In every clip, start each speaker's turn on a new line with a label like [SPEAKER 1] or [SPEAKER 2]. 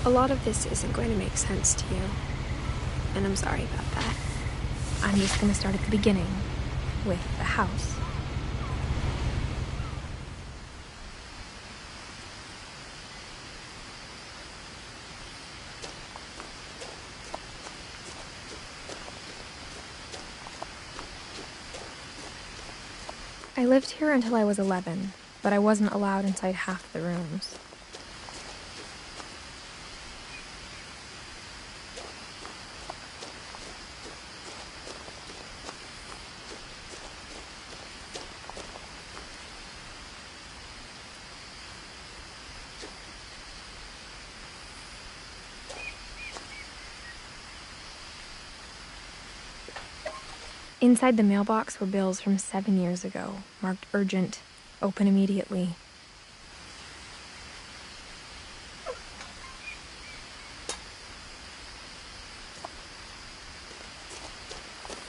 [SPEAKER 1] A lot of this isn't going to make sense to you, and I'm sorry about that.
[SPEAKER 2] I'm just going to start at the beginning, with the house. I lived here until I was 11, but I wasn't allowed inside half the rooms. Inside the mailbox were bills from 7 years ago, marked urgent, open immediately.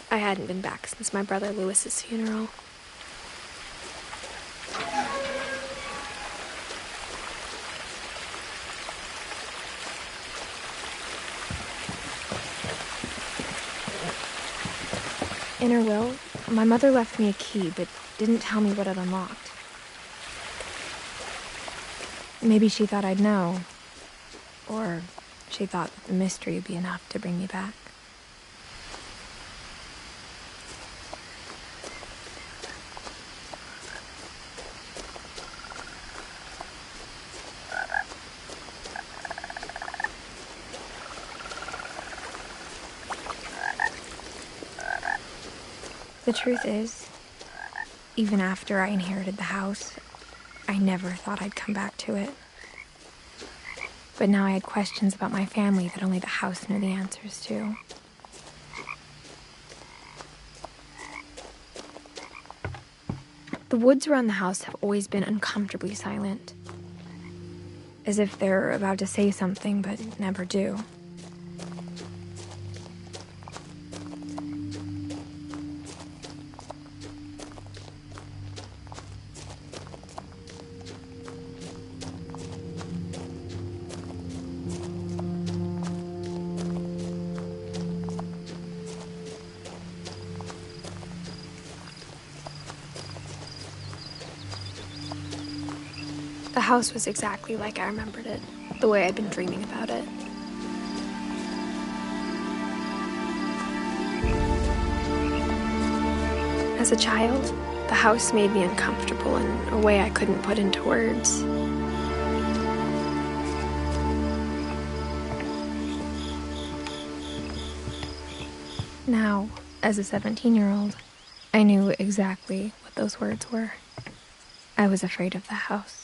[SPEAKER 1] I hadn't been back since my brother Lewis's funeral.
[SPEAKER 2] In her will, my mother left me a key, but didn't tell me what it unlocked. Maybe she thought I'd know, or she thought that the mystery would be enough to bring me back. The truth is, even after I inherited the house, I never thought I'd come back to it. But now I had questions about my family that only the house knew the answers to. The woods around the house have always been uncomfortably silent, as if they're about to say something but never do.
[SPEAKER 1] The house was exactly like I remembered it, the way I'd been dreaming about it. As a child, the house made me uncomfortable in a way I couldn't put into words.
[SPEAKER 2] Now, as a 17-year-old, I knew exactly what those words were. I was afraid of the house.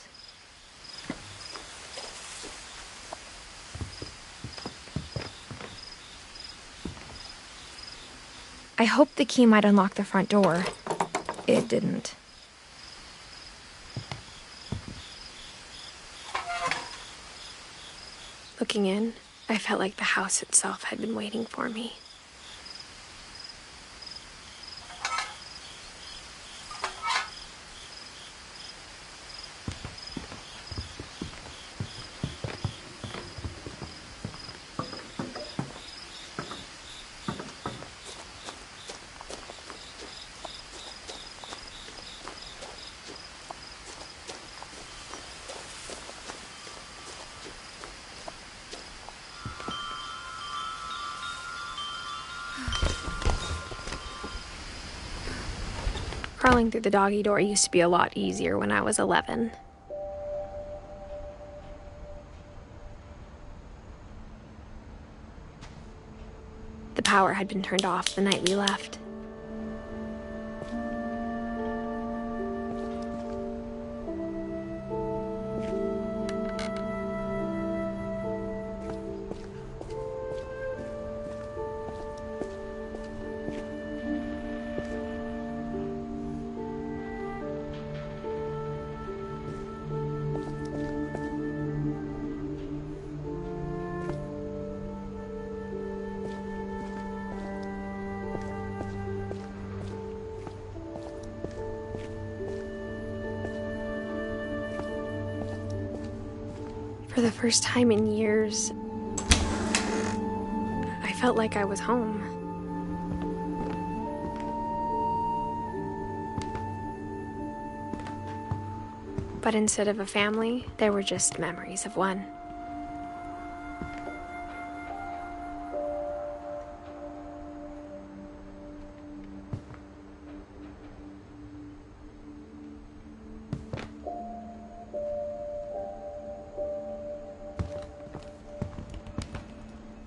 [SPEAKER 2] I hoped the key might unlock the front door. It didn't.
[SPEAKER 1] Looking in, I felt like the house itself had been waiting for me. Crawling through the doggy door used to be a lot easier when I was 11. The power had been turned off the night we left. For the first time in years, felt like I was home. But instead of a family, there were just memories of one.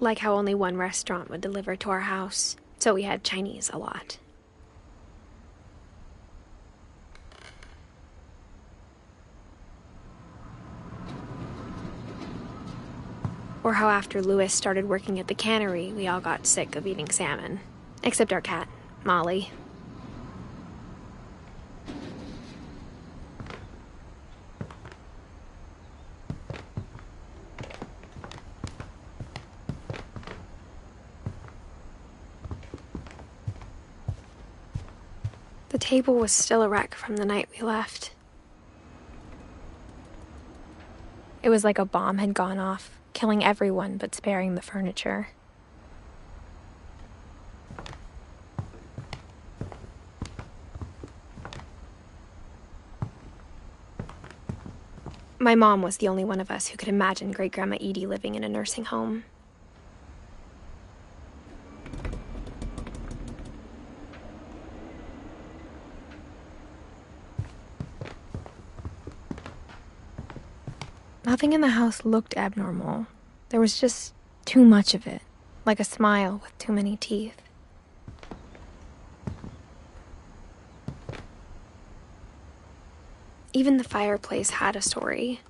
[SPEAKER 1] Like how only one restaurant would deliver to our house, so we had Chinese a lot. Or how after Louis started working at the cannery, we all got sick of eating salmon. Except our cat, Molly. The table was still a wreck from the night we left. It was like a bomb had gone off, killing everyone but sparing the furniture. My mom was the only one of us who could imagine Great-Grandma Edie living in a nursing home. Nothing in the house looked abnormal. There was just too much of it, like a smile with too many teeth. Even the fireplace had a story.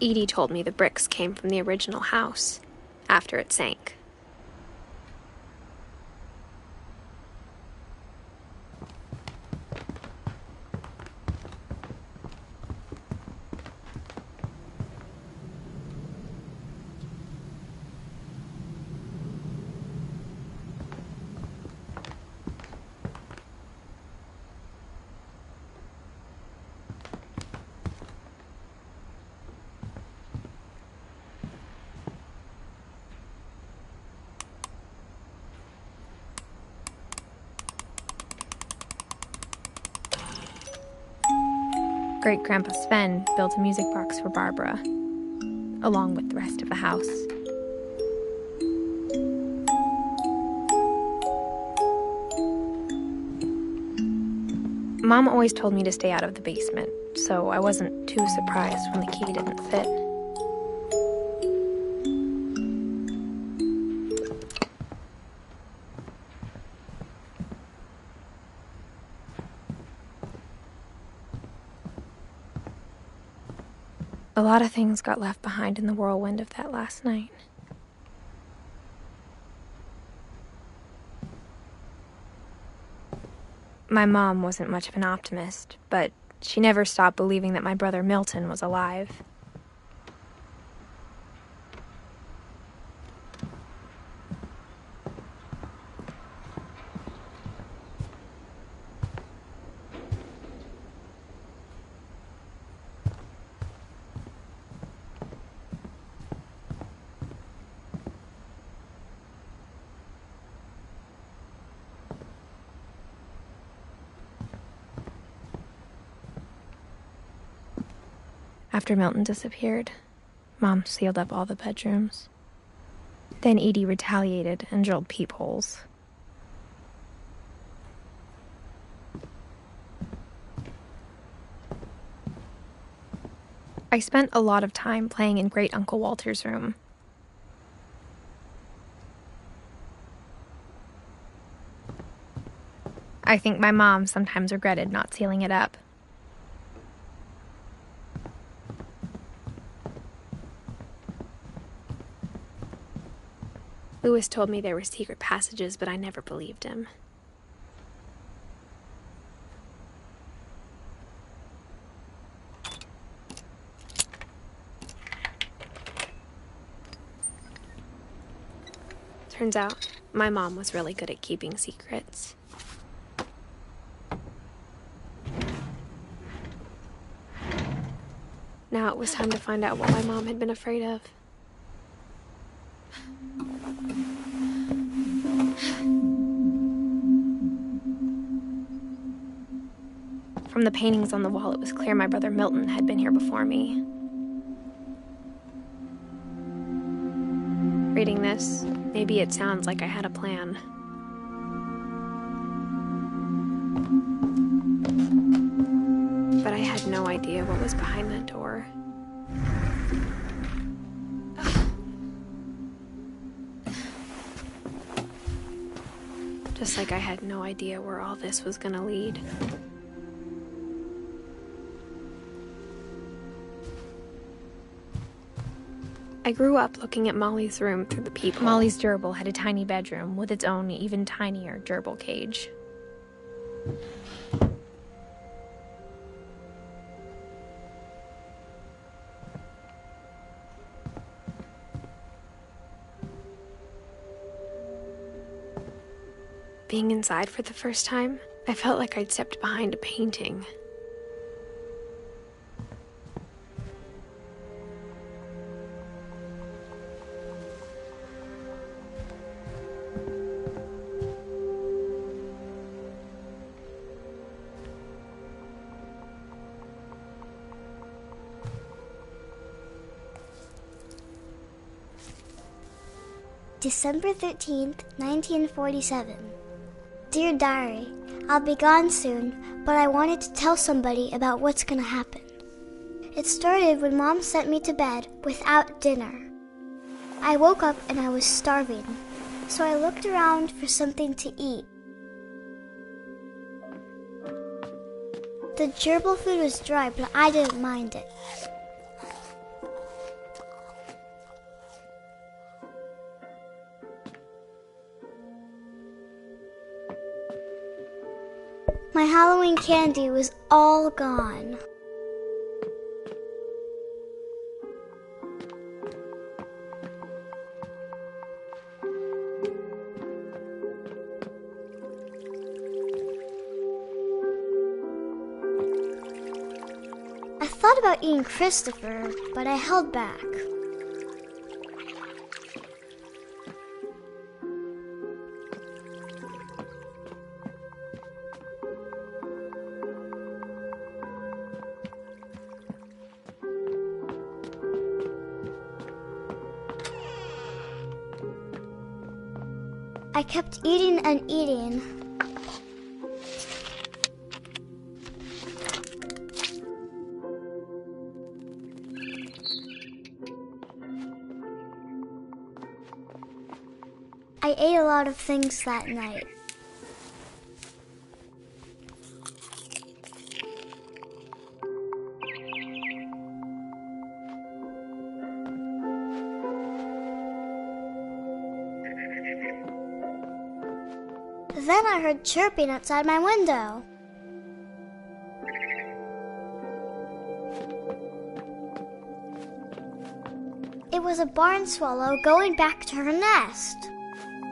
[SPEAKER 1] Edie told me the bricks came from the original house, after it sank. Great-Grandpa Sven built a music box for Barbara, along with the rest of the house. Mom always told me to stay out of the basement, so I wasn't too surprised when the key didn't fit. A lot of things got left behind in the whirlwind of that last night. My mom wasn't much of an optimist, but she never stopped believing that my brother Milton was alive. After Milton disappeared, Mom sealed up all the bedrooms. Then Edie retaliated and drilled peepholes. I spent a lot of time playing in Great Uncle Walter's room. I think my mom sometimes regretted not sealing it up. Louis told me there were secret passages, but I never believed him. Turns out, my mom was really good at keeping secrets. Now it was time to find out what my mom had been afraid of. From the paintings on the wall, it was clear my brother Milton had been here before me. Reading this, maybe it sounds like I had a plan. But I had no idea what was behind that door. Just like I had no idea where all this was gonna lead. I grew up looking at Molly's room through the peephole. Molly's gerbil had a tiny bedroom with its own even tinier gerbil cage. Being inside for the first time, I felt like I'd stepped behind a painting.
[SPEAKER 3] December 13th, 1947. Dear Diary, I'll be gone soon, but I wanted to tell somebody about what's gonna happen. It started when Mom sent me to bed without dinner. I woke up and I was starving, so I looked around for something to eat. The gerbil food was dry, but I didn't mind it. My Halloween candy was all gone. I thought about eating Christopher, but I held back. I kept eating and eating. I ate a lot of things that night. Then I heard chirping outside my window. It was a barn swallow going back to her nest.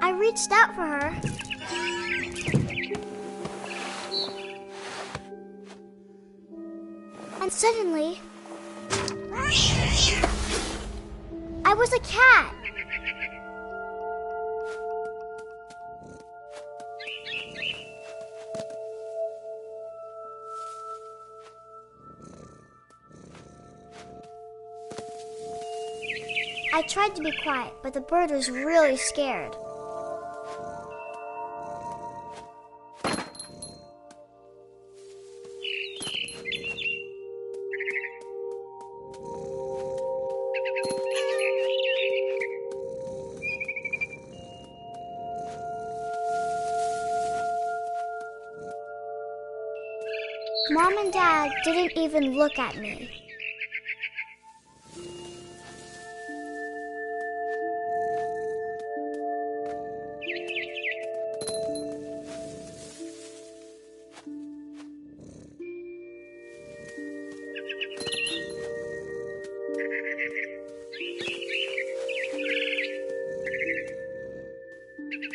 [SPEAKER 3] I reached out for her. And suddenly, I was a cat. I tried to be quiet, but the bird was really scared. Mom and Dad didn't even look at me.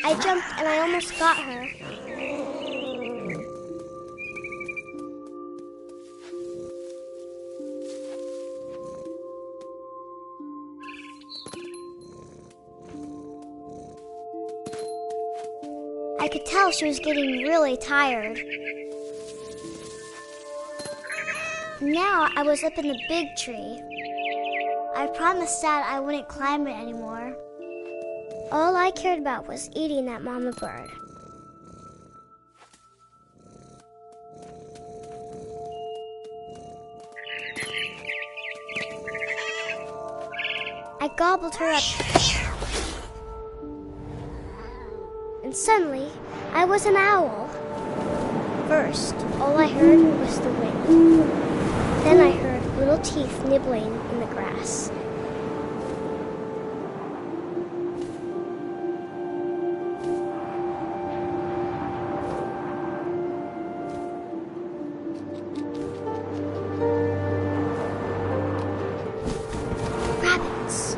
[SPEAKER 3] I jumped and I almost got her. I could tell she was getting really tired. Now I was up in the big tree. I promised Dad I wouldn't climb it anymore. All I cared about was eating that mama bird. I gobbled her up. And suddenly, I was an owl. First, all I heard was the wind. Then I heard little teeth nibbling in the grass. Rabbits.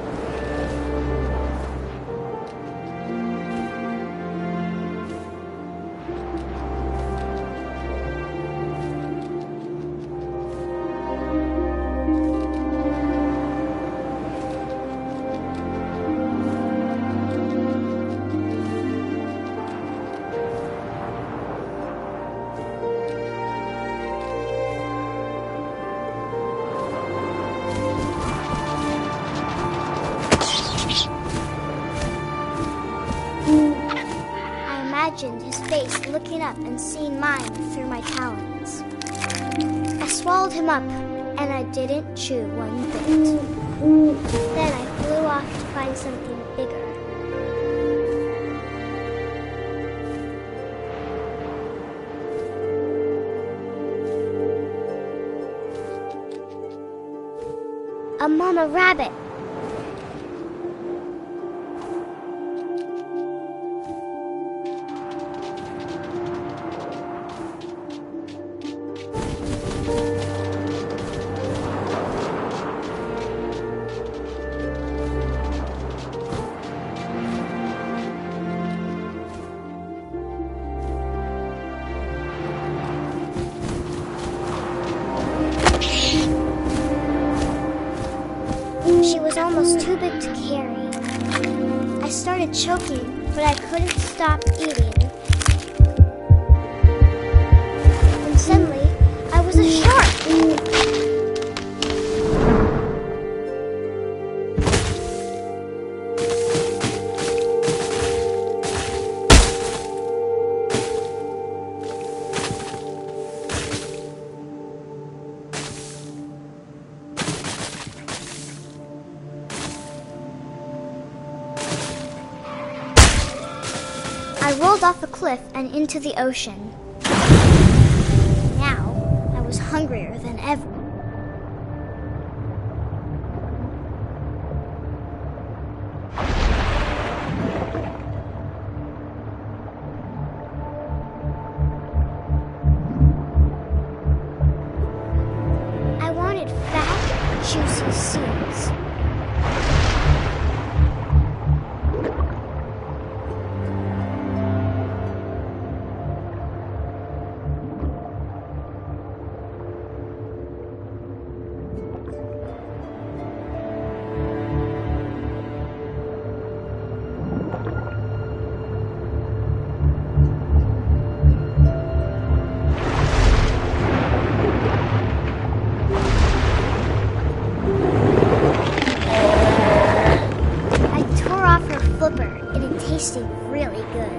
[SPEAKER 3] His face looking up and seeing mine through my talons. I swallowed him up, and I didn't chew one bit. Then I flew off to find something bigger. A mama rabbit. She was almost too big to carry. I started choking, but I couldn't stop eating. And suddenly, I was a shark! I rolled off a cliff and into the ocean. Now, I was hungrier than ever. I wanted fat, juicy seeds. Tasted really good.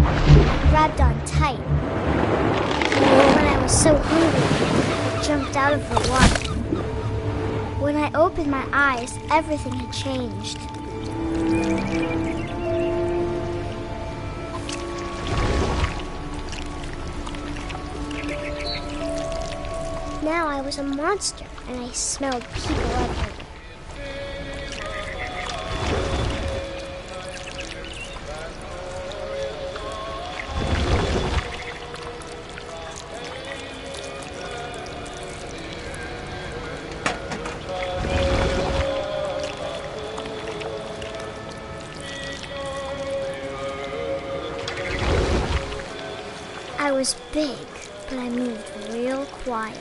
[SPEAKER 3] I grabbed on tight. When I was so hungry, jumped out of the water. When I opened my eyes, everything had changed. Now I was a monster, and I smelled people everywhere. I was big, but I moved real quiet.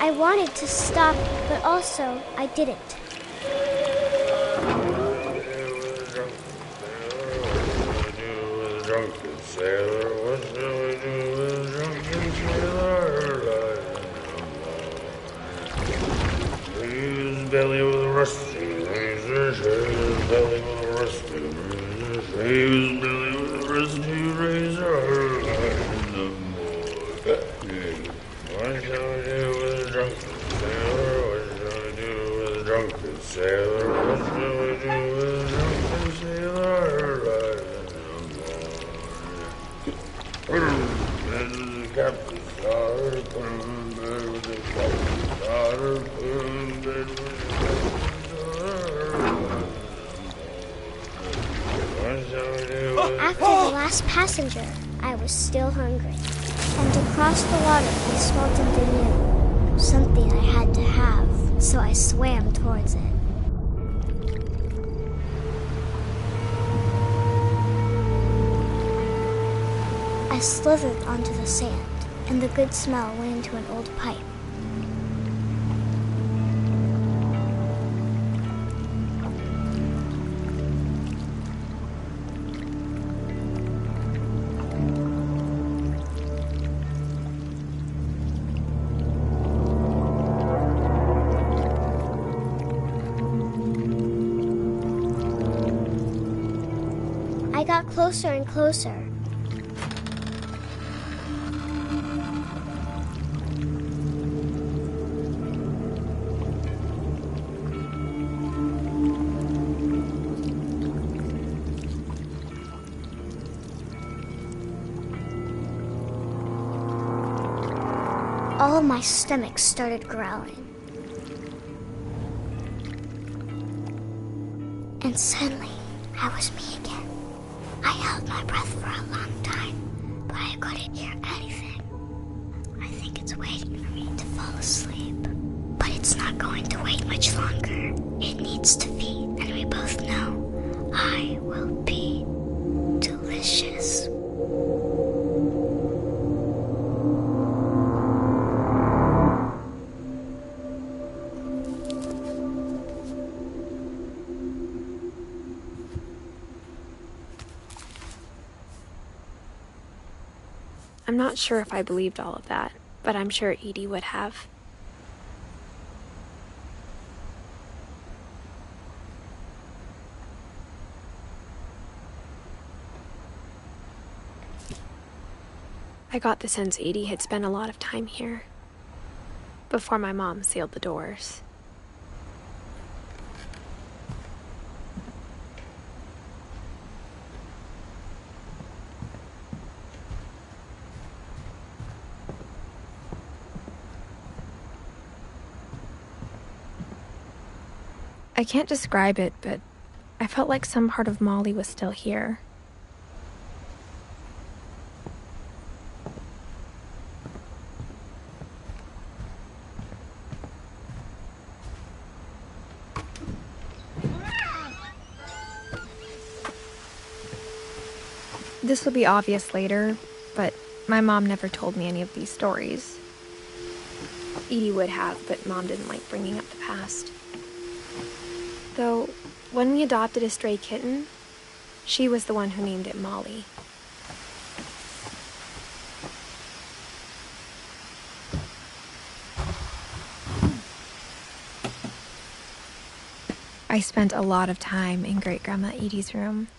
[SPEAKER 3] I wanted to stop, but also I didn't.
[SPEAKER 4] Belly with a rusty razor, his belly with a rusty razor, his belly with a rusty razor. What shall we do with a drunken sailor? What shall we do with a drunken sailor? What shall we do with a drunken sailor? And the captain's daughter, put him in bed with the captain's daughter, put him in bed with the
[SPEAKER 3] After the last passenger, I was still hungry. And to cross the water, I smelled something new. Something I had to have, so I swam towards it. I slithered onto the sand, and the good smell went into an old pipe. I got closer and closer. All of my stomach started growling. And suddenly, I was me again. I held my breath for a long time, but I couldn't hear anything. I think it's waiting for me to fall asleep. But it's not going to wait much longer. It needs to feed, and we both know I will be delicious.
[SPEAKER 2] I'm not sure if I believed all of that, but I'm sure Edie would have. I got the sense Edie had spent a lot of time here, before my mom sealed the doors. I can't describe it, but I felt like some part of Molly was still here. This will be obvious later, but my mom never told me any of these stories. Edie would have, but Mom didn't like bringing up the past. Though, when we adopted a stray kitten, she was the one who named it Molly.
[SPEAKER 1] I spent a lot of time in Great-Grandma Edie's room.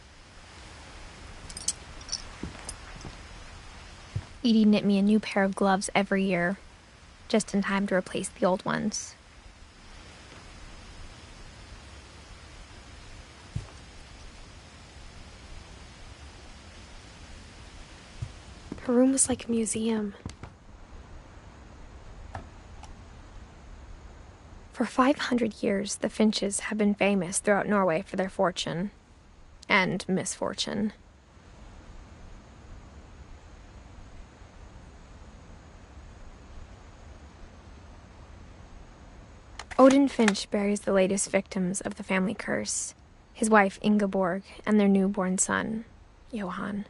[SPEAKER 1] Edie knit me a new pair of gloves every year, just in time to replace the old ones. Her room was like a museum. For 500 years, the Finches have been famous throughout Norway for their fortune and misfortune. Odin Finch buries the latest victims of the family curse, his wife Ingeborg and their newborn son, Johan.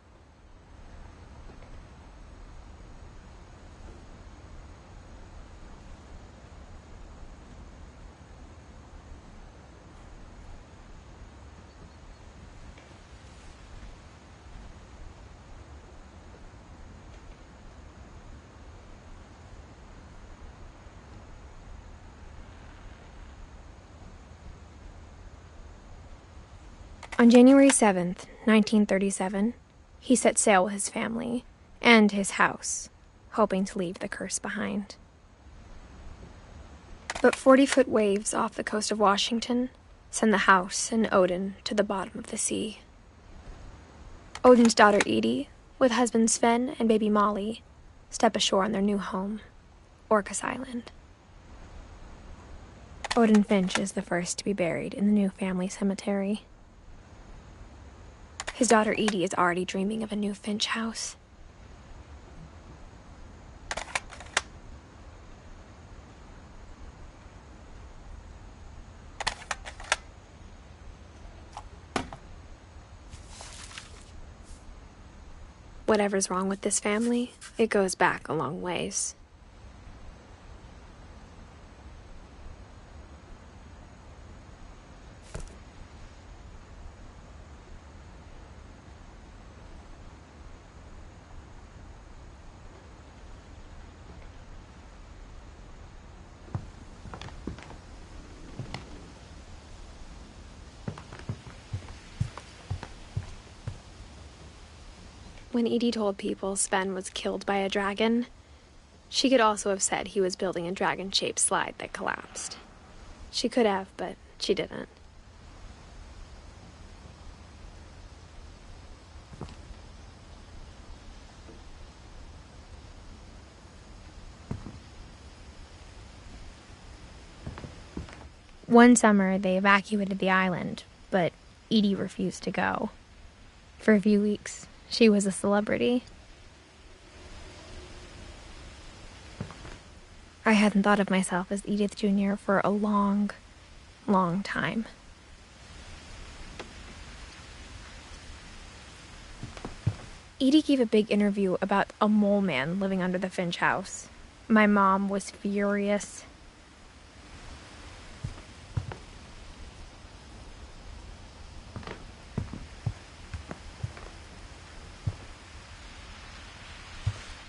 [SPEAKER 1] On January 7th, 1937, he set sail with his family and his house, hoping to leave the curse behind. But 40-foot waves off the coast of Washington send the house and Odin to the bottom of the sea. Odin's daughter Edie, with husband Sven and baby Molly, step ashore on their new home, Orcas Island. Odin Finch is the first to be buried in the new family cemetery. His daughter Edie is already dreaming of a new Finch house. Whatever's wrong with this family, it goes back a long ways. When Edie told people Sven was killed by a dragon, she could also have said he was building a dragon-shaped slide that collapsed. She could have, but she didn't. One summer, they evacuated the island, but Edie refused to go. For a few weeks, she was a celebrity. I hadn't thought of myself as Edith Jr. for a long, long time. Edie gave a big interview about a mole man living under the Finch house. My mom was furious.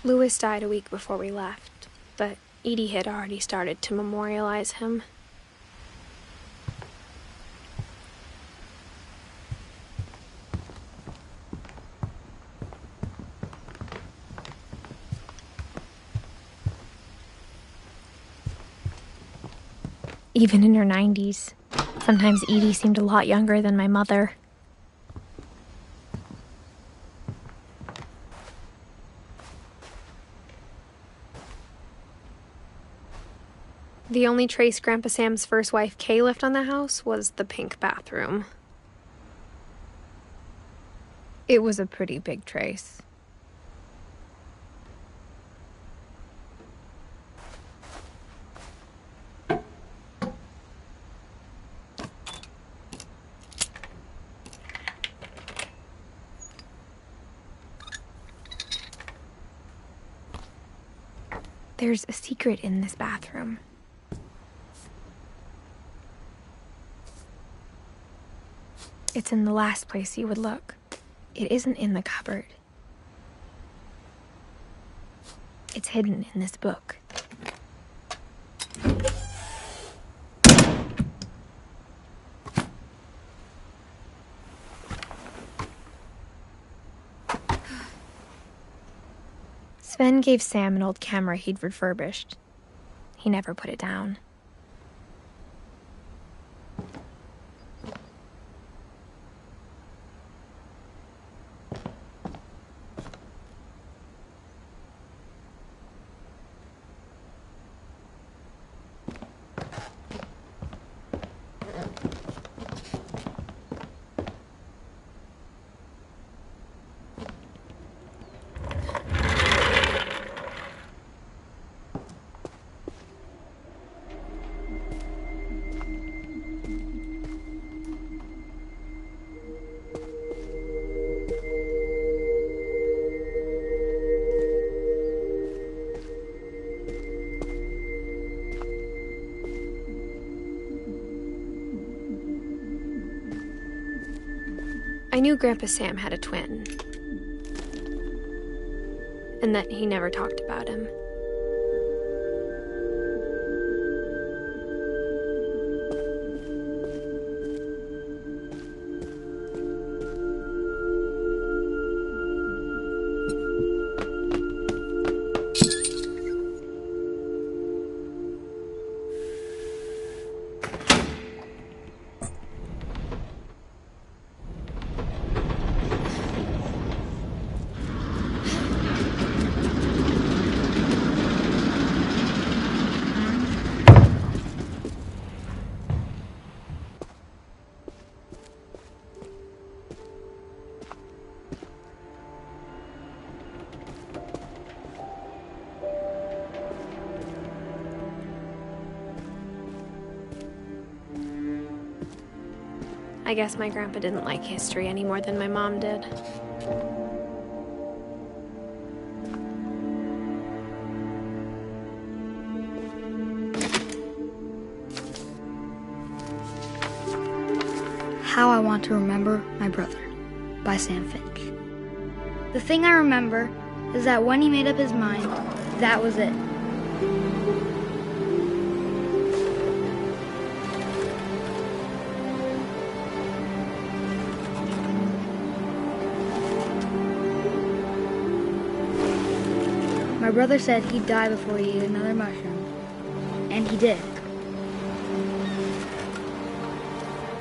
[SPEAKER 1] Louis died a week before we left, but Edie had already started to memorialize him. Even in her 90s, sometimes Edie seemed a lot younger than my mother. The only trace Grandpa Sam's first wife, Kay, left on the house was the pink bathroom. It was a pretty big trace. There's a secret in this bathroom. It's in the last place you would look. It isn't in the cupboard. It's hidden in this book.
[SPEAKER 2] Sven gave Sam an old camera he'd refurbished. He never put it down.
[SPEAKER 1] I knew Grandpa Sam had a twin, and that he never talked about him. I guess my grandpa didn't like history any more than my mom did.
[SPEAKER 5] How I Want to Remember My Brother by Sam Finch. The thing I remember is that when he made up his mind, that was it. My brother said he'd die before he ate another mushroom, and he did.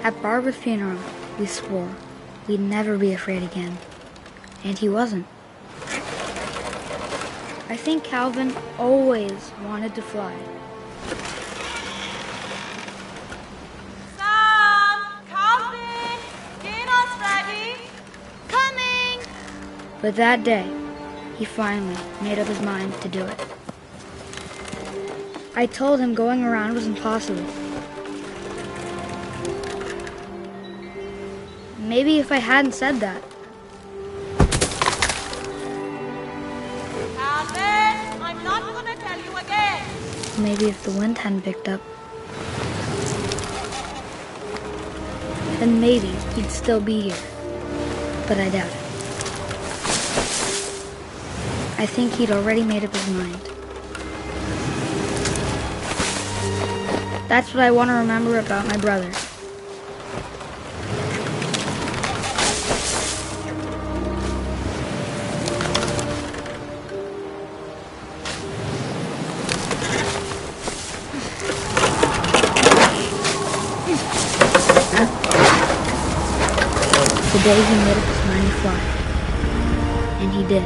[SPEAKER 5] At Barbara's funeral, we swore we'd never be afraid again, and he wasn't. I think Calvin always wanted to fly.
[SPEAKER 6] Sam! Calvin! Dinner's ready! Coming!
[SPEAKER 5] But that day, he finally made up his mind to do it. I told him going around was impossible. Maybe if I hadn't said that.
[SPEAKER 6] Calvin! I'm not gonna tell you again!
[SPEAKER 5] Maybe if the wind hadn't picked up. Then maybe he'd still be here. But I doubt it. I think he'd already made up his mind. That's what I want to remember about my brother. The day he made up his mind to fly. And he did.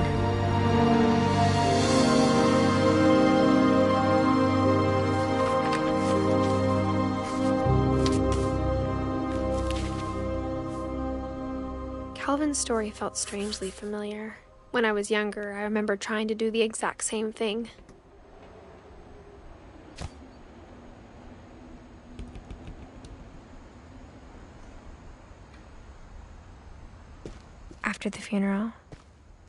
[SPEAKER 1] Calvin's story felt strangely familiar. When I was younger, I remember trying to do the exact same thing.
[SPEAKER 2] After the funeral,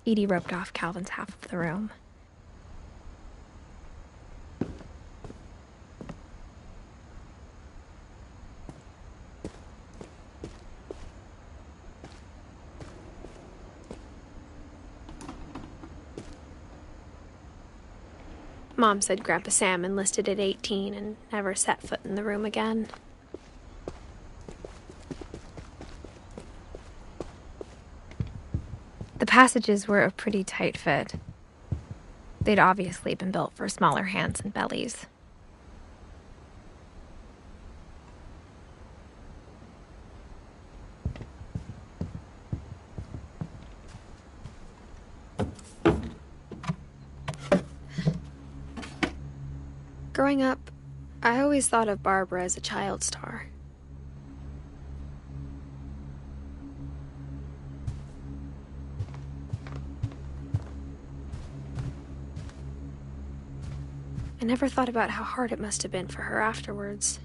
[SPEAKER 2] Edie roped off Calvin's half of the room.
[SPEAKER 1] Mom said Grandpa Sam enlisted at 18 and never set foot in the room again.
[SPEAKER 2] The passages were a pretty tight fit. They'd obviously been built for smaller hands and bellies.
[SPEAKER 1] Growing up, I always thought of Barbara as a child star. I never thought about how hard it must have been for her afterwards.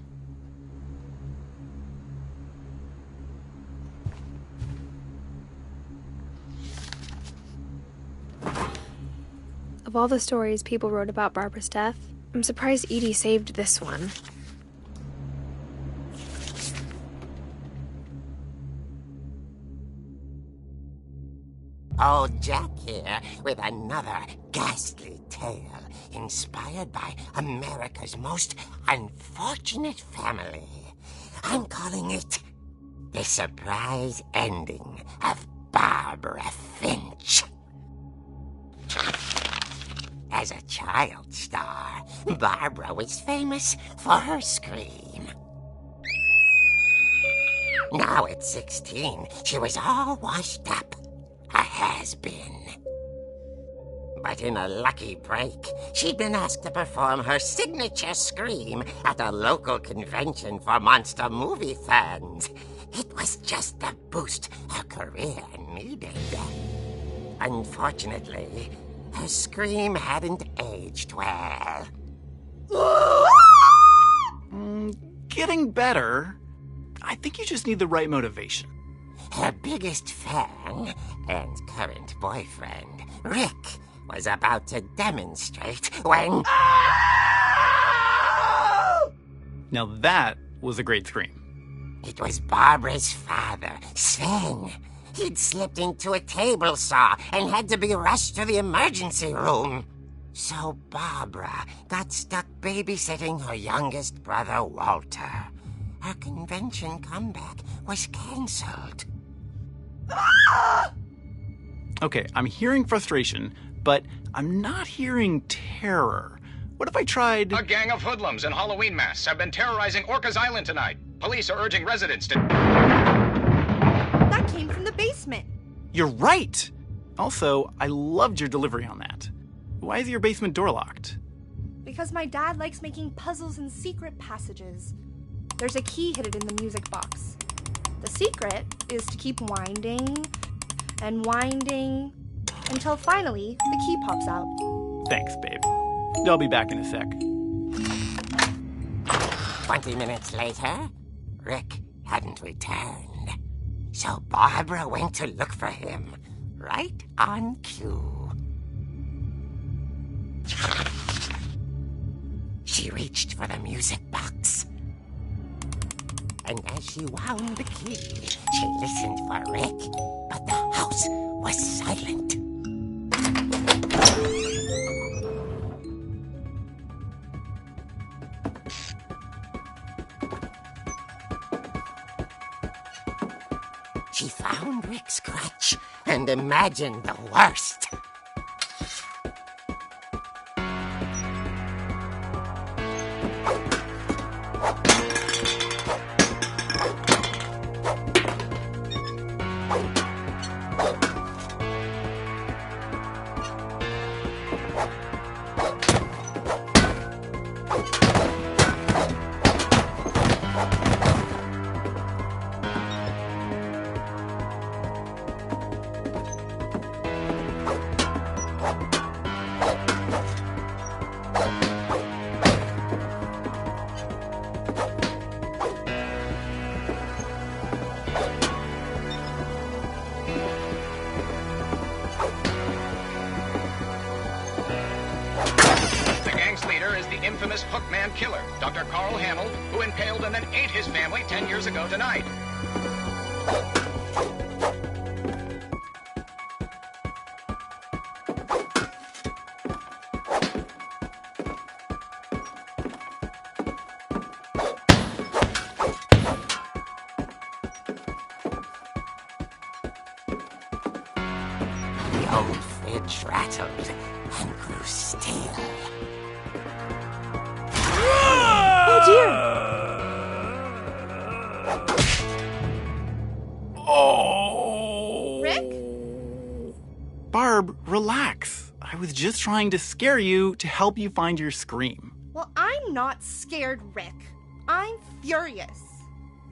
[SPEAKER 1] Of all the stories people wrote about Barbara's death, I'm surprised Edie saved this one.
[SPEAKER 7] Old Jack here with another ghastly tale inspired by America's most unfortunate family. I'm calling it The Surprise Ending of Barbara Finch. As a child star, Barbara was famous for her scream. Now at 16, she was all washed up. A has-been. But in a lucky break, she'd been asked to perform her signature scream at a local convention for monster movie fans. It was just the boost her career needed. Unfortunately, her scream hadn't aged well.
[SPEAKER 8] Getting better. I think you just need the right motivation.
[SPEAKER 7] Her biggest fan and current boyfriend, Rick, was about to demonstrate when...
[SPEAKER 8] Now that was a great scream.
[SPEAKER 7] It was Barbara's father, Sven. He'd slipped into a table saw and had to be rushed to the emergency room. So Barbara got stuck babysitting her youngest brother, Walter. Her convention comeback was cancelled.
[SPEAKER 8] Okay, I'm hearing frustration, but I'm not hearing terror. What if I tried...
[SPEAKER 9] A gang of hoodlums in Halloween masks have been terrorizing Orcas Island tonight. Police are urging residents to...
[SPEAKER 6] That came from the basement.
[SPEAKER 8] You're right! Also, I loved your delivery on that. Why is your basement door locked?
[SPEAKER 6] Because my dad likes making puzzles and secret passages. There's a key hidden in the music box. The secret is to keep winding and winding until finally the key pops out.
[SPEAKER 8] Thanks, babe. I'll be back in a sec.
[SPEAKER 7] 20 minutes later, Rick hadn't returned. So Barbara went to look for him, right on cue. She reached for the music box. And as she wound the key, she listened for Rick, but the house was silent. She found Rick's crutch and imagined the worst.
[SPEAKER 9] Infamous Hookman killer, Dr. Carl Hamill, who impaled and then ate his family 10 years ago tonight. The old fridge rattled,
[SPEAKER 7] and grew still.
[SPEAKER 2] Oh dear!
[SPEAKER 8] Oh!
[SPEAKER 6] Rick?
[SPEAKER 8] Barb, relax. I was just trying to scare you to help you find your scream.
[SPEAKER 6] Well, I'm not scared, Rick. I'm furious.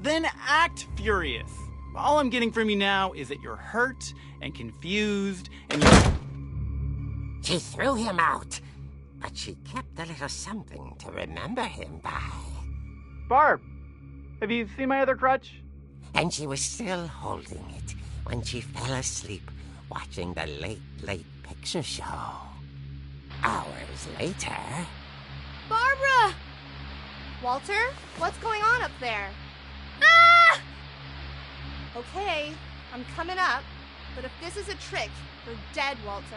[SPEAKER 8] Then act furious. All I'm getting from you now is that you're hurt and confused and you're...
[SPEAKER 7] She threw him out, but she kept a little something to remember him by.
[SPEAKER 8] Barb, have you seen my other crutch?
[SPEAKER 7] And she was still holding it when she fell asleep watching the late picture show. Hours later...
[SPEAKER 6] Barbara! Walter, what's going on up there? Ah! Okay, I'm coming up, but if this is a trick, you're dead, Walter.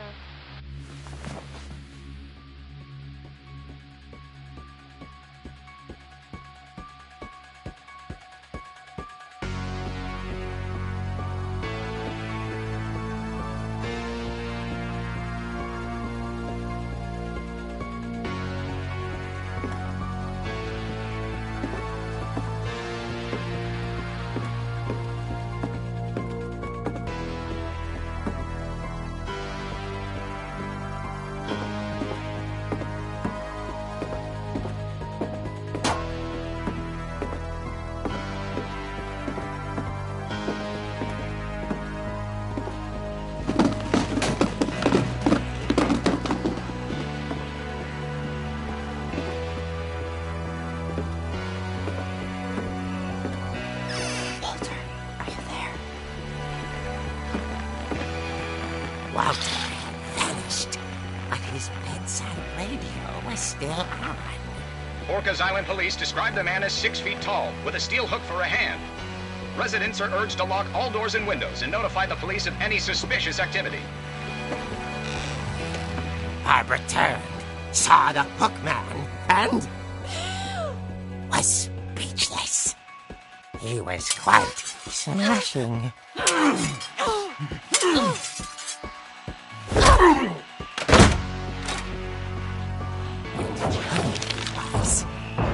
[SPEAKER 7] Walter had vanished, but his bedside radio was still on.
[SPEAKER 9] Orcas Island police describe the man as 6 feet tall, with a steel hook for a hand. Residents are urged to lock all doors and windows and notify the police of any suspicious activity.
[SPEAKER 7] Barbara turned, saw the hook man, and was speechless. He was quite smashing.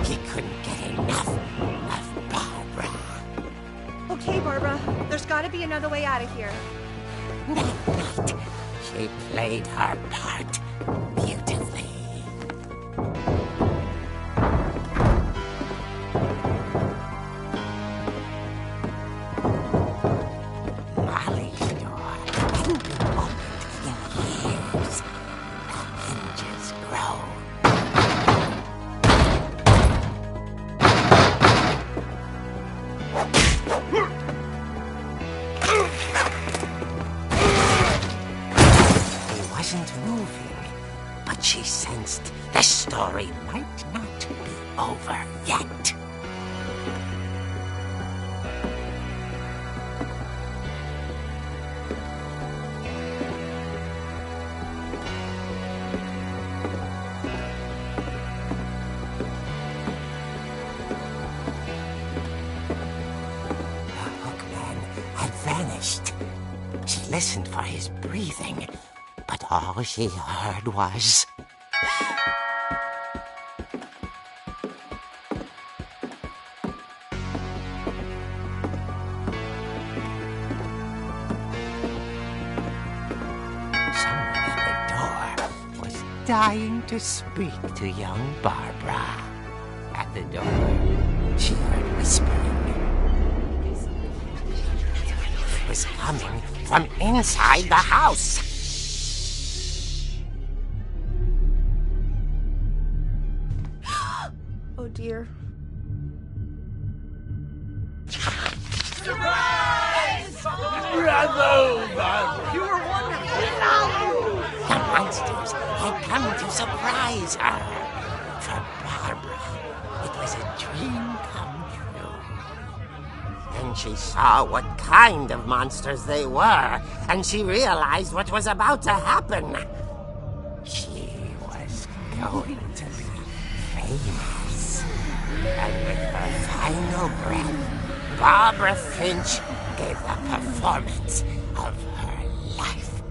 [SPEAKER 7] He couldn't get enough of Barbara.
[SPEAKER 6] Okay, Barbara, there's gotta be another way out of here.
[SPEAKER 7] That night, she played her part beautifully. Molly's door hadn't been opened in years. The hinges groaned. He wasn't moving, but she sensed the story might not be over yet. The hookman had vanished. She listened for his breathing, but all she heard was... Someone at the door was dying to speak to young Barbara. At the door, she heard whispering. It was coming from inside the house.
[SPEAKER 6] Oh dear.
[SPEAKER 7] The monsters had come to surprise her. For Barbara, it was a dream come true. Then she saw what kind of monsters they were, and she realized what was about to happen. She was going to be famous. And with her final breath, Barbara Finch gave the performance of her life.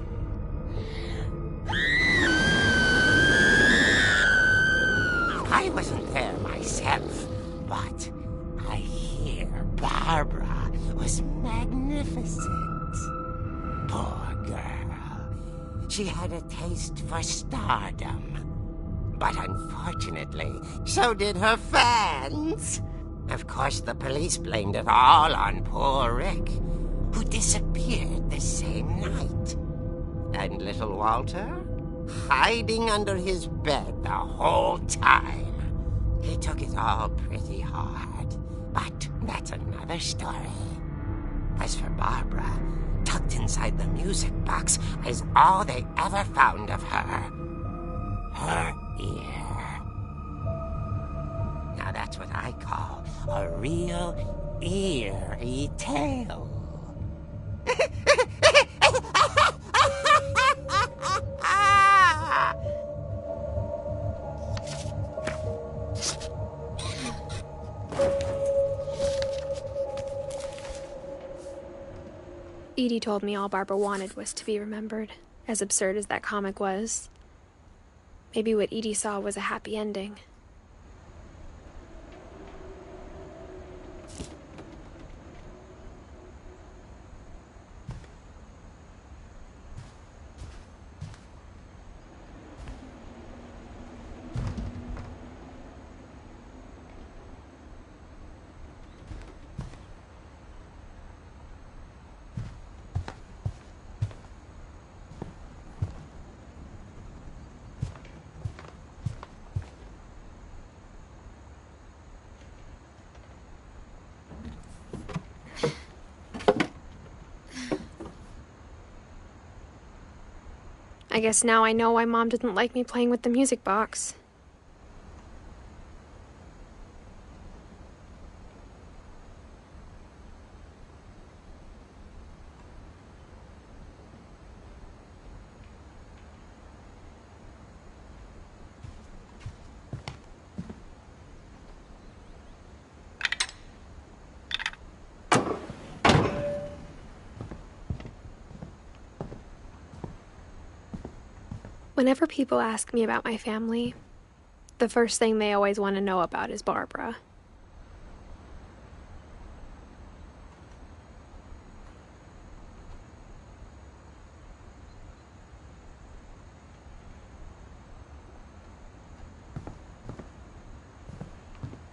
[SPEAKER 7] she had a taste for stardom. But unfortunately, so did her fans. Of course, the police blamed it all on poor Rick, who disappeared the same night. And little Walter? Hiding under his bed the whole time. He took it all pretty hard, but that's another story. As for Barbara, tucked inside the music box is all they ever found of her. Her ear. Now that's what I call a real eerie tale.
[SPEAKER 1] Edie told me all Barbara wanted was to be remembered, as absurd as that comic was. Maybe what Edie saw was a happy ending. I guess now I know why Mom didn't like me playing with the music box. Whenever people ask me about my family, the first thing they always want to know about is Barbara.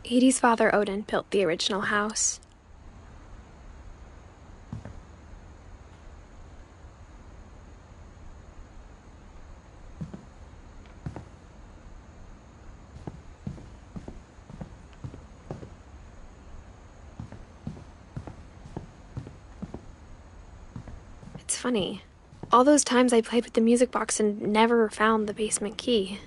[SPEAKER 1] Edie's father, Odin, built the original house. It's funny. All those times I played with the music box and never found the basement key.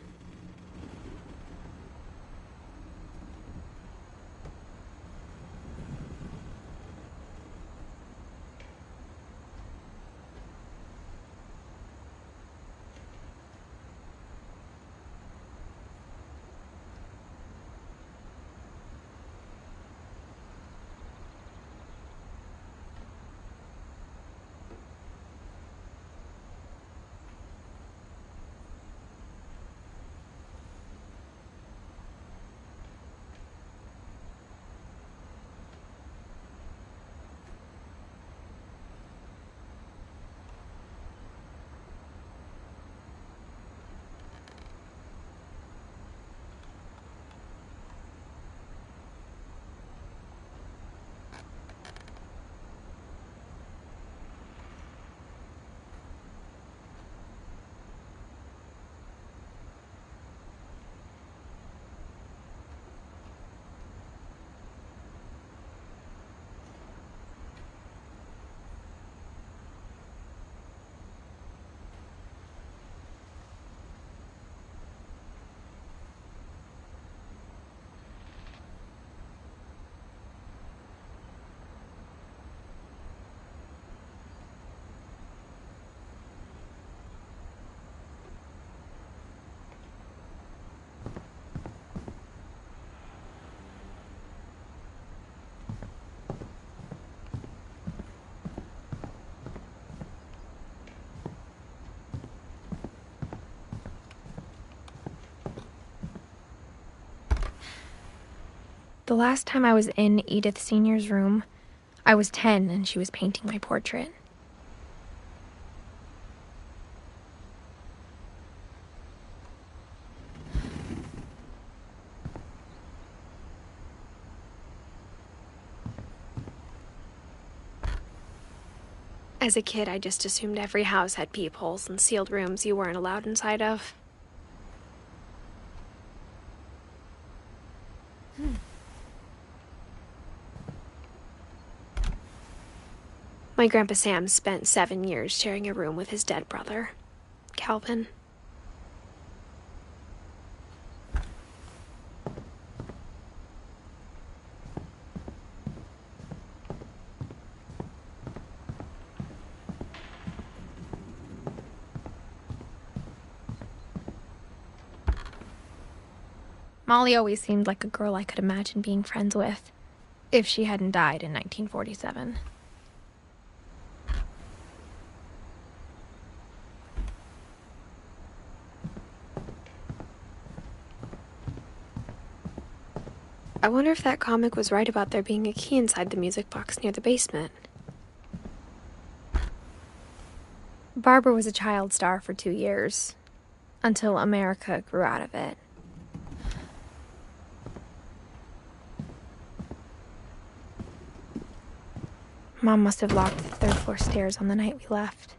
[SPEAKER 1] The last time I was in Edith Sr.'s room, I was 10 and she was painting my portrait. As a kid, I just assumed every house had peepholes and sealed rooms you weren't allowed inside of. My Grandpa Sam spent 7 years sharing a room with his dead brother, Calvin.
[SPEAKER 2] Molly always seemed like a girl I could imagine being friends with, if she hadn't died in 1947.
[SPEAKER 1] I wonder if that comic was right about there being a key inside the music box near the basement.
[SPEAKER 2] Barbara was a child star for 2 years, until America grew out of it. Mom must have locked the 3rd floor stairs on the night we left.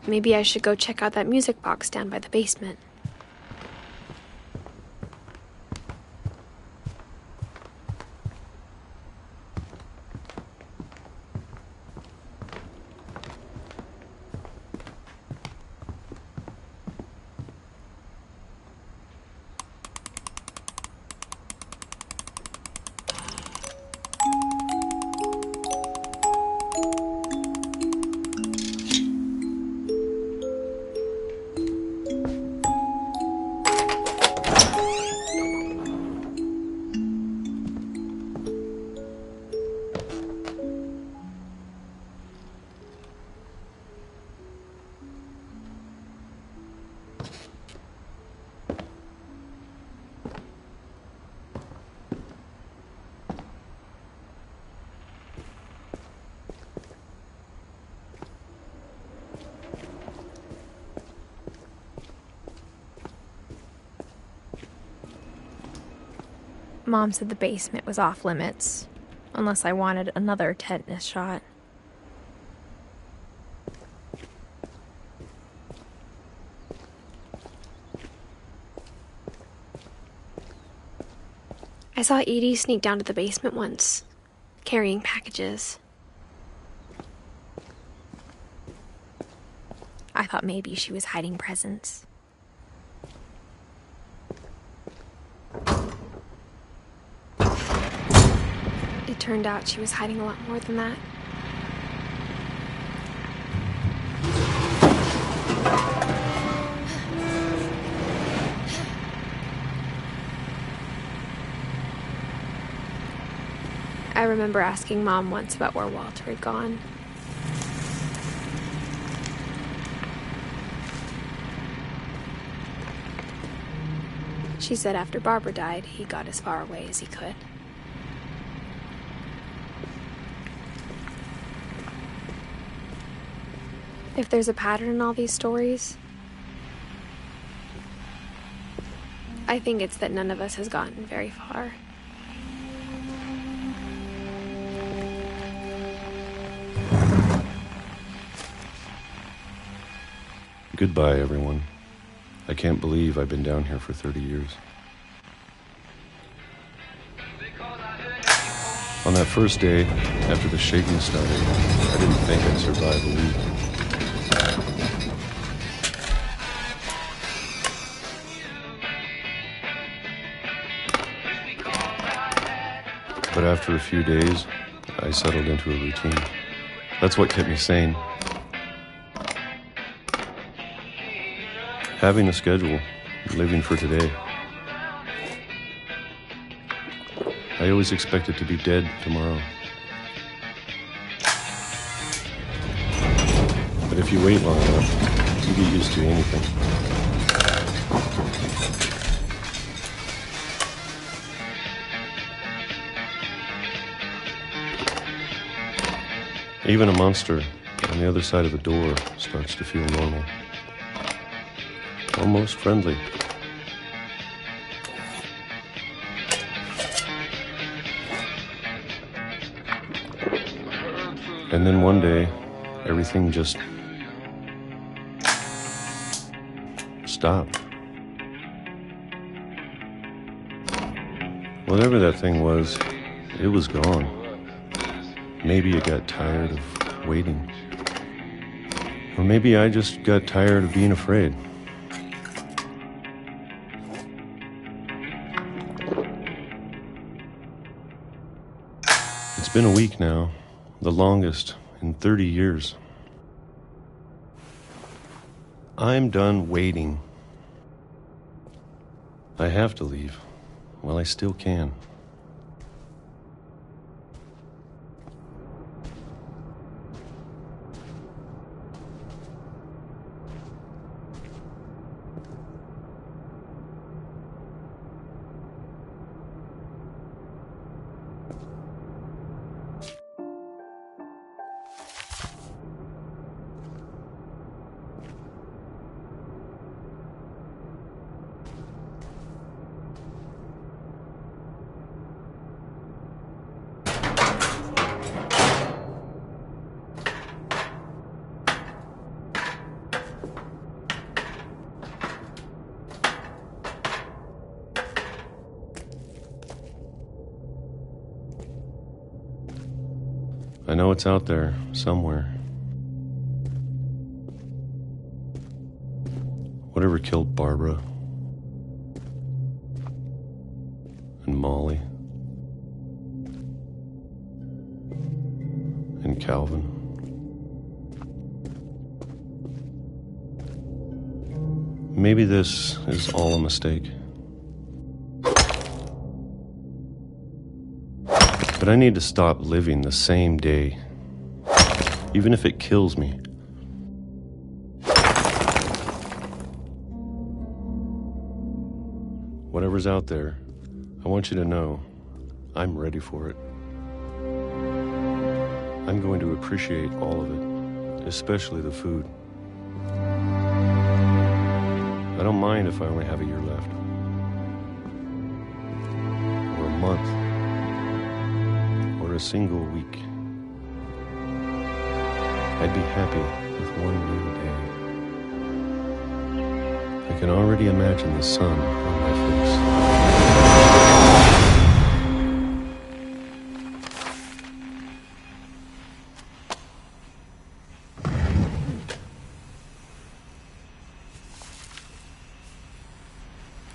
[SPEAKER 1] Maybe I should go check out that music box down by the basement.
[SPEAKER 2] Mom said the basement was off limits, unless I wanted another tetanus shot.
[SPEAKER 1] I saw Edie sneak down to the basement once, carrying packages.
[SPEAKER 2] I thought maybe she was hiding presents.
[SPEAKER 1] It turned out she was hiding a lot more than that. I remember asking Mom once about where Walter had gone. She said after Barbara died, he got as far away as he could. If there's a pattern in all these stories, I think it's that none of us has gotten very far.
[SPEAKER 4] Goodbye, everyone. I can't believe I've been down here for 30 years. On that first day, after the shaking started, I didn't think I'd survive a week. But after a few days, I settled into a routine. That's what kept me sane. Having a schedule, living for today. I I always expected to be dead tomorrow. But if you wait long enough, you get used to anything. Even a monster on the other side of the door starts to feel normal. Almost friendly. And then one day, everything just stopped. Whatever that thing was, it was gone. Maybe it got tired of waiting. Or maybe I just got tired of being afraid. It's been a week now, the longest in 30 years. I'm done waiting. I have to leave while I still can. I know it's out there, somewhere. Whatever killed Barbara and Molly and Calvin. Maybe this is all a mistake. But I need to stop living the same day, even if it kills me. Whatever's out there, I want you to know I'm ready for it. I'm going to appreciate all of it, especially the food. I don't mind if I only have a year left, or a month, or a single week. I'd be happy with one new day. I can already imagine the sun on my face.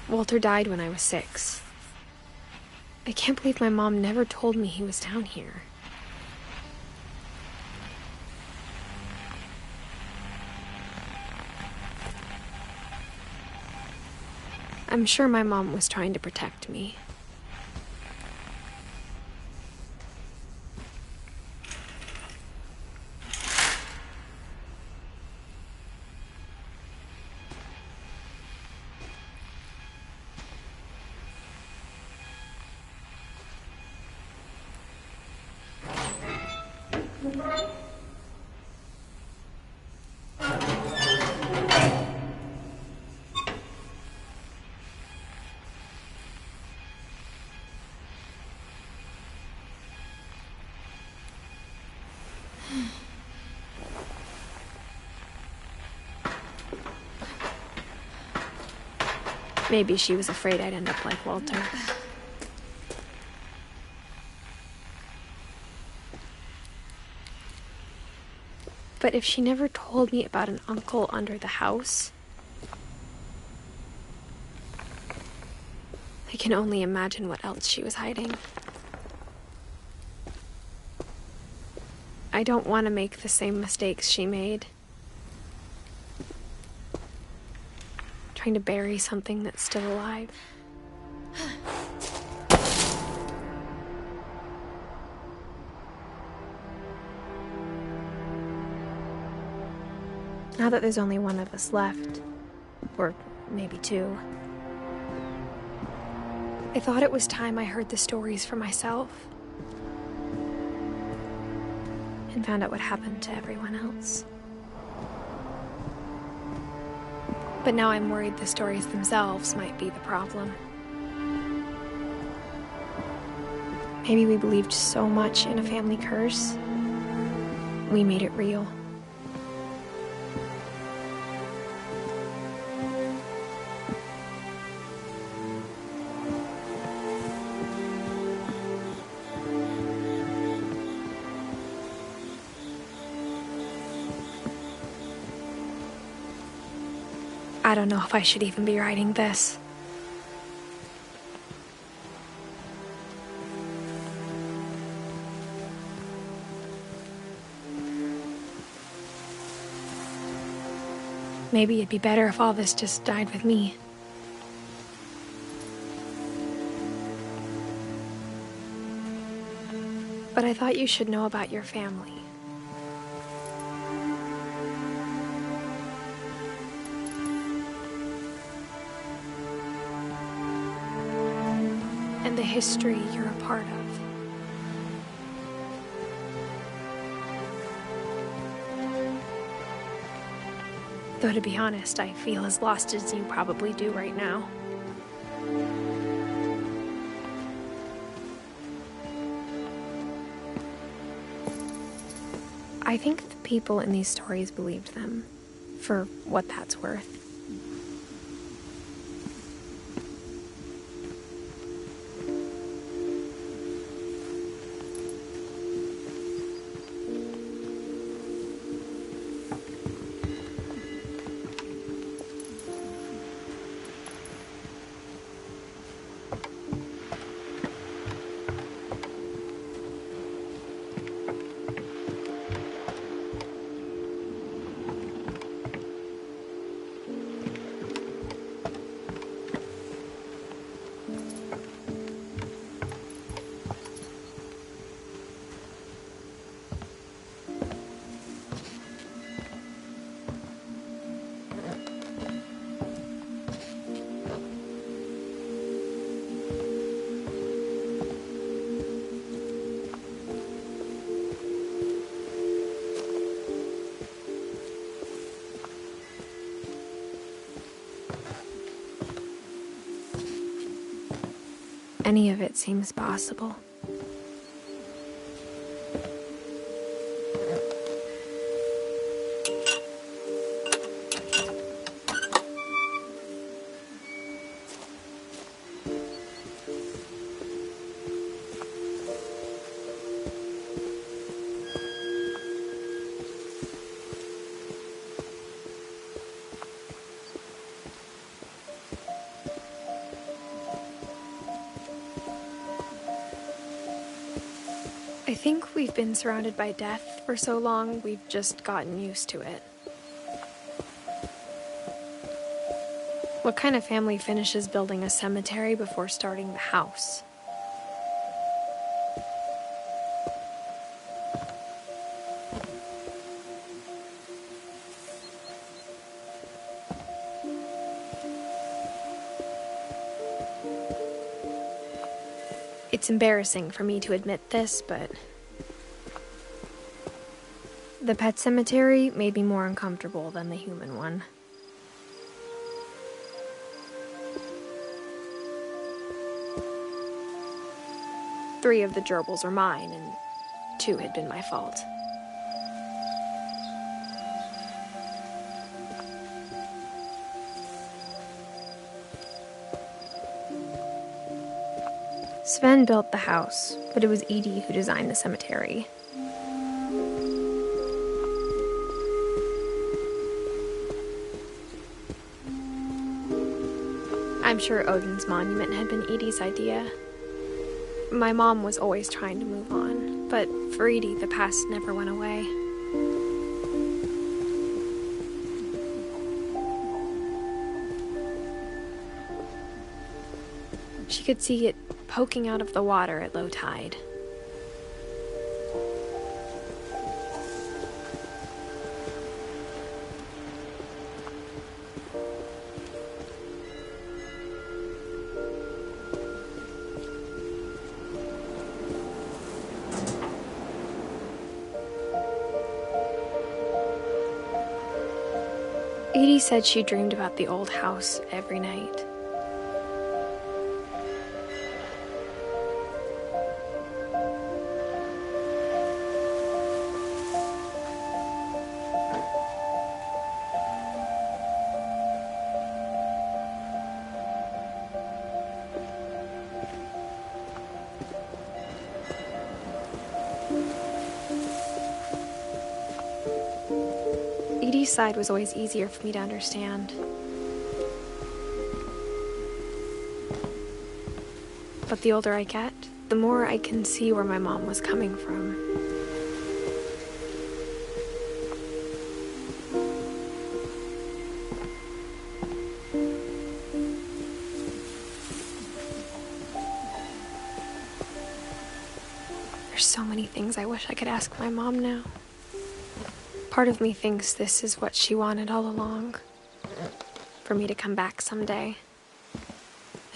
[SPEAKER 1] Walter died when I was 6. I can't believe my mom never told me he was down here. I'm sure my mom was trying to protect me. Maybe she was afraid I'd end up like Walter. But if she never told me about an uncle under the house, I can only imagine what else she was hiding. I don't want to make the same mistakes she made. Trying to bury something that's still alive. Now that there's only one of us left, or maybe two, I thought it was time I heard the stories for myself and found out what happened to everyone else. But now I'm worried the stories themselves might be the problem. Maybe we believed so much in a family curse, we made it real. I don't know if I should even be writing this. Maybe it'd be better if all this just died with me. But I thought you should know about your family. And the history you're a part of. Though to be honest, I feel as lost as you probably do right now. I think the people in these stories believed them, for what that's worth. Any of it seems possible. I think we've been surrounded by death for so long, we've just gotten used to it. What kind of family finishes building a cemetery before starting the house? It's embarrassing for me to admit this, but the pet cemetery made me more uncomfortable than the human one. Three of the gerbils were mine, and 2 had been my fault. Sven built the house, but it was Edie who designed the cemetery. I'm sure Odin's monument had been Edie's idea. My mom was always trying to move on, but for Edie, the past never went away. She could see it poking out of the water at low tide. Edie said she dreamed about the old house every night. Edie's side was always easier for me to understand. But the older I get, the more I can see where my mom was coming from. There's so many things I wish I could ask my mom now. Part of me thinks this is what she wanted all along. For me to come back someday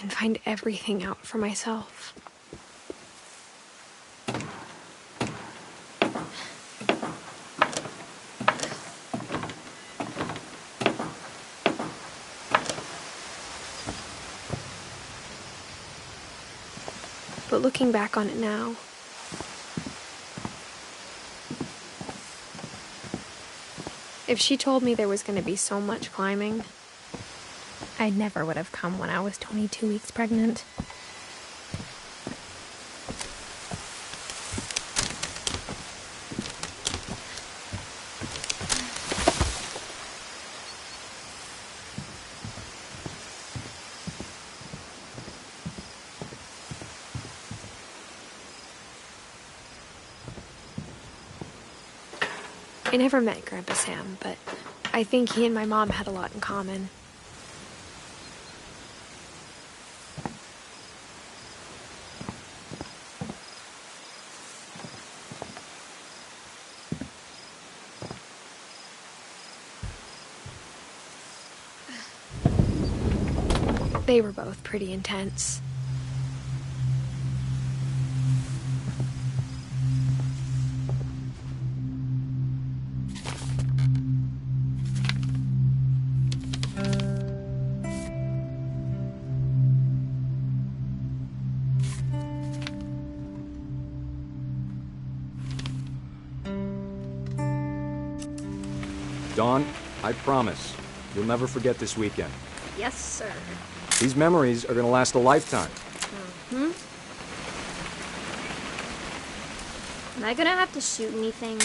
[SPEAKER 1] and find everything out for myself. But looking back on it now, if she told me there was going to be so much climbing, I never would have come when I was 22 weeks pregnant. I never met Grandpa Sam, but I think he and my mom had a lot in common. They were both pretty intense.
[SPEAKER 10] Dawn, I promise, you'll never forget this weekend.
[SPEAKER 6] Yes, sir.
[SPEAKER 10] These memories are gonna last a lifetime.
[SPEAKER 11] Am I gonna have to shoot anything?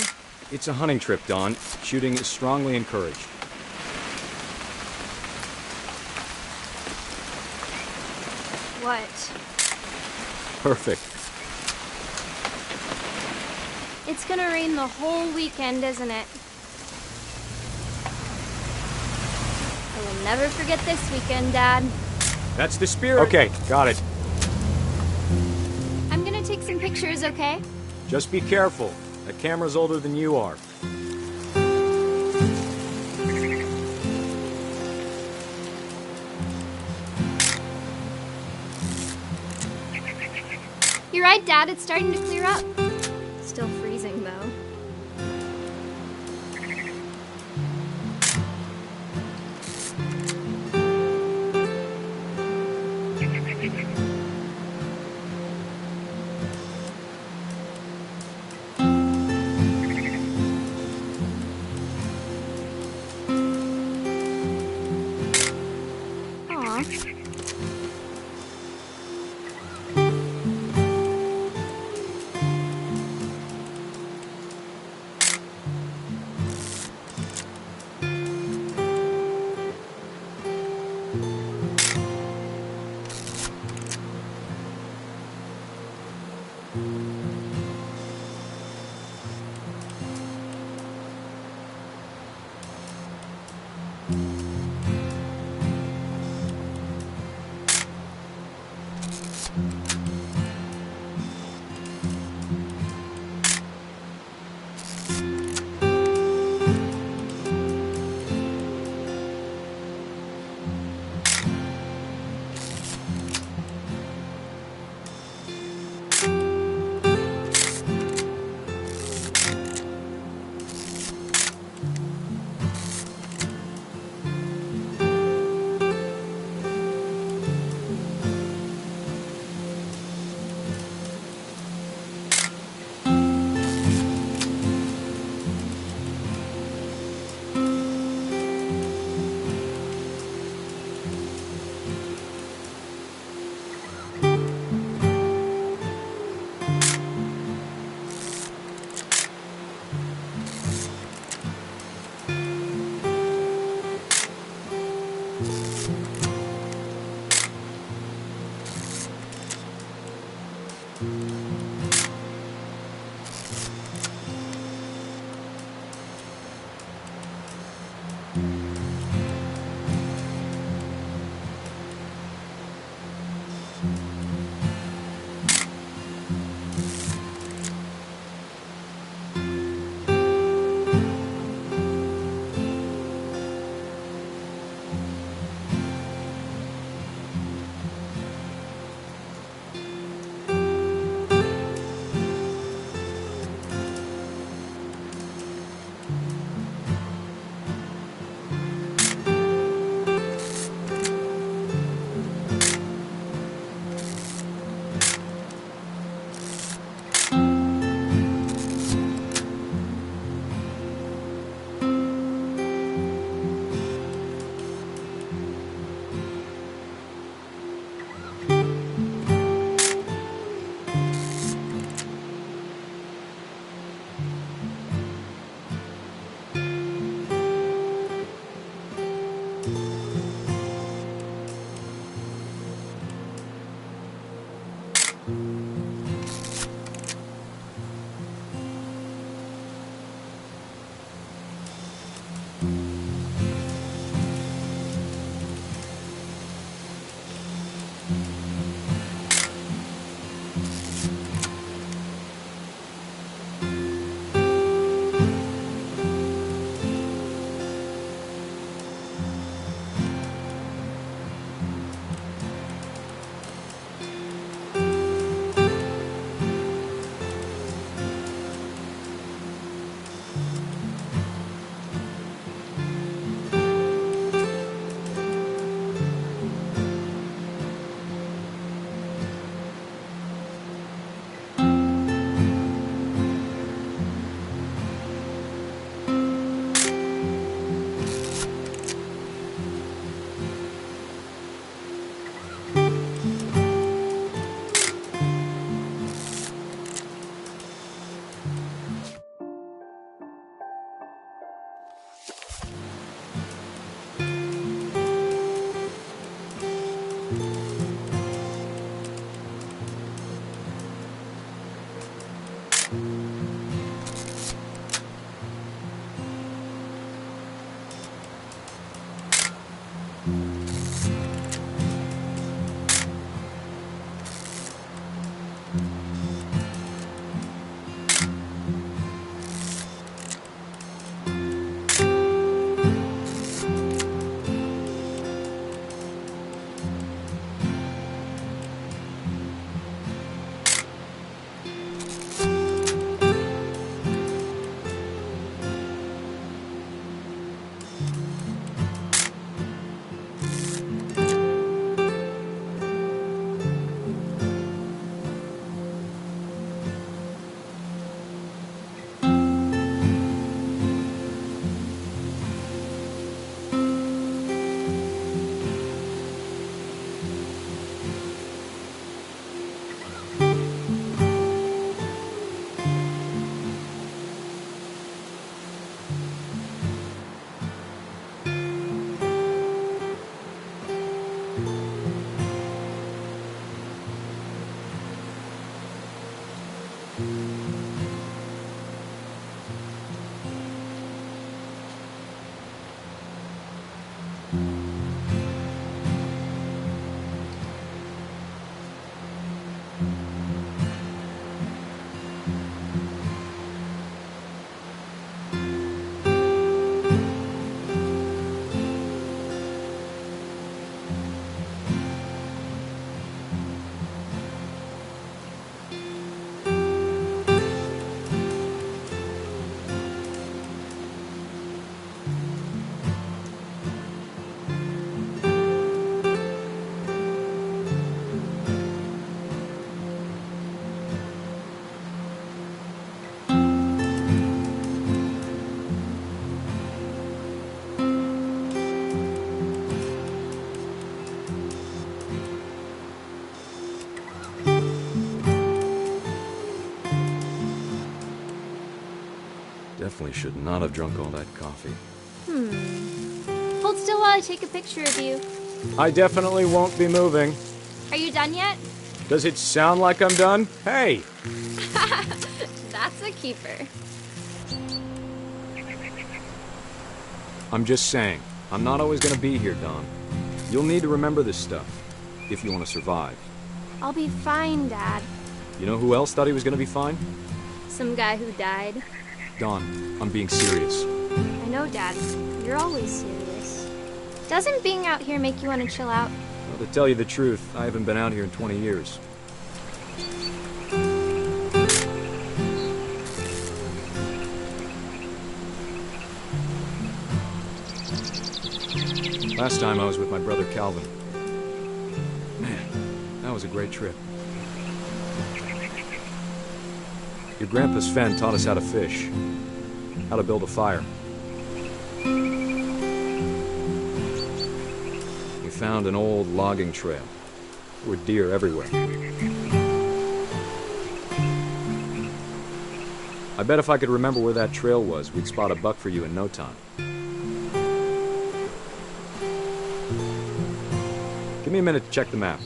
[SPEAKER 10] It's a hunting trip, Dawn. Shooting is strongly encouraged.
[SPEAKER 11] What?
[SPEAKER 10] Perfect.
[SPEAKER 11] It's gonna rain the whole weekend, isn't it? I will never forget this weekend, Dad.
[SPEAKER 10] That's the spirit.
[SPEAKER 8] Okay, got it.
[SPEAKER 11] I'm gonna take some pictures, okay?
[SPEAKER 10] Just be careful. That camera's older than you are.
[SPEAKER 11] You're right, Dad. It's starting to clear up. Still freezing, though.
[SPEAKER 10] Definitely should not have drunk all that coffee.
[SPEAKER 11] Hold still while I take a picture of you.
[SPEAKER 10] I definitely won't be moving.
[SPEAKER 11] Are you done yet?
[SPEAKER 10] Does it sound like I'm done? Hey!
[SPEAKER 11] That's a keeper.
[SPEAKER 10] I'm just saying, I'm not always gonna be here, Dawn. You'll need to remember this stuff, if you want to survive.
[SPEAKER 11] I'll be fine, Dad.
[SPEAKER 10] You know who else thought he was gonna be fine?
[SPEAKER 11] Some guy who died.
[SPEAKER 10] Dawn, I'm being serious.
[SPEAKER 11] I know, Dad. You're always serious. Doesn't being out here make you want to chill out?
[SPEAKER 10] Well, to tell you the truth, I haven't been out here in 20 years. Last time I was with my brother Calvin. Man, that was a great trip. Your grandpa Sven taught us how to fish, how to build a fire. We found an old logging trail. There were deer everywhere. I bet if I could remember where that trail was, we'd spot a buck for you in no time. Give me a minute to check the map.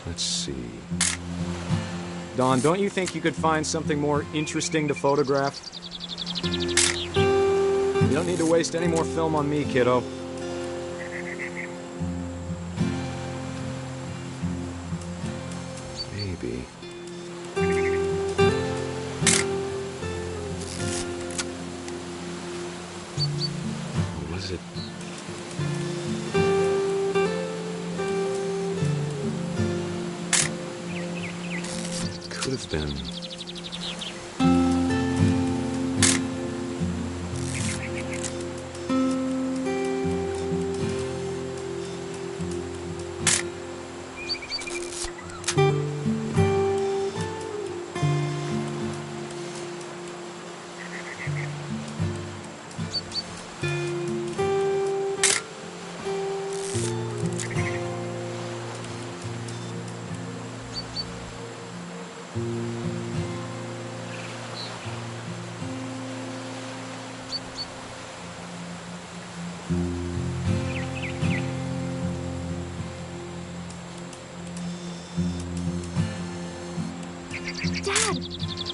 [SPEAKER 10] Let's see. Dawn, don't you think you could find something more interesting to photograph? You don't need to waste any more film on me, kiddo. Maybe. Or was it? Could have been.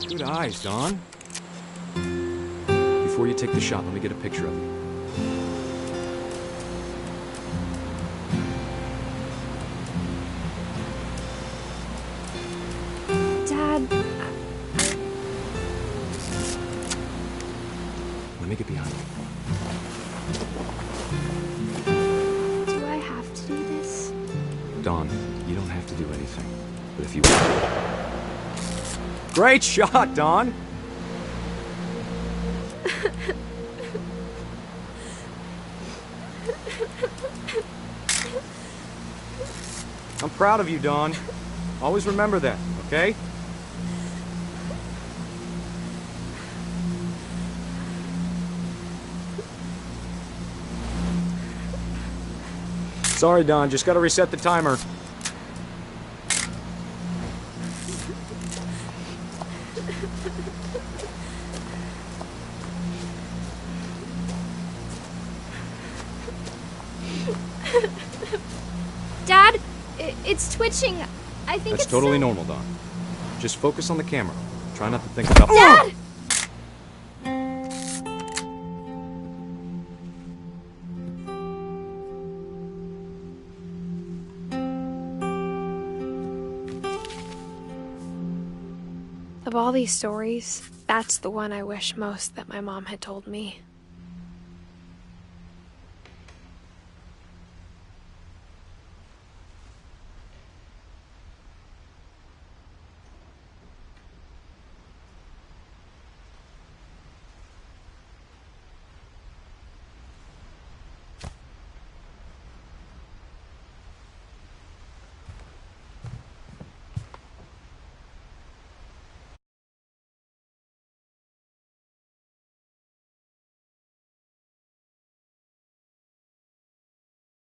[SPEAKER 10] Good eyes, Dawn. Before you take the shot, let me get a picture of you.
[SPEAKER 1] Dad,
[SPEAKER 10] Let me get behind you.
[SPEAKER 1] do I have to do this?
[SPEAKER 10] Dawn, you don't have to do anything. But if you want... Great shot, Dawn! I'm proud of you, Dawn. Always remember that, okay? Sorry, Dawn. Just gotta reset the timer.
[SPEAKER 11] Dad, it's twitching. I think
[SPEAKER 10] That's
[SPEAKER 11] it's
[SPEAKER 10] totally normal, Dawn. Just focus on the camera. Try not to think about...
[SPEAKER 11] Dad!
[SPEAKER 1] Of all these stories, that's the one I wish most that my mom had told me.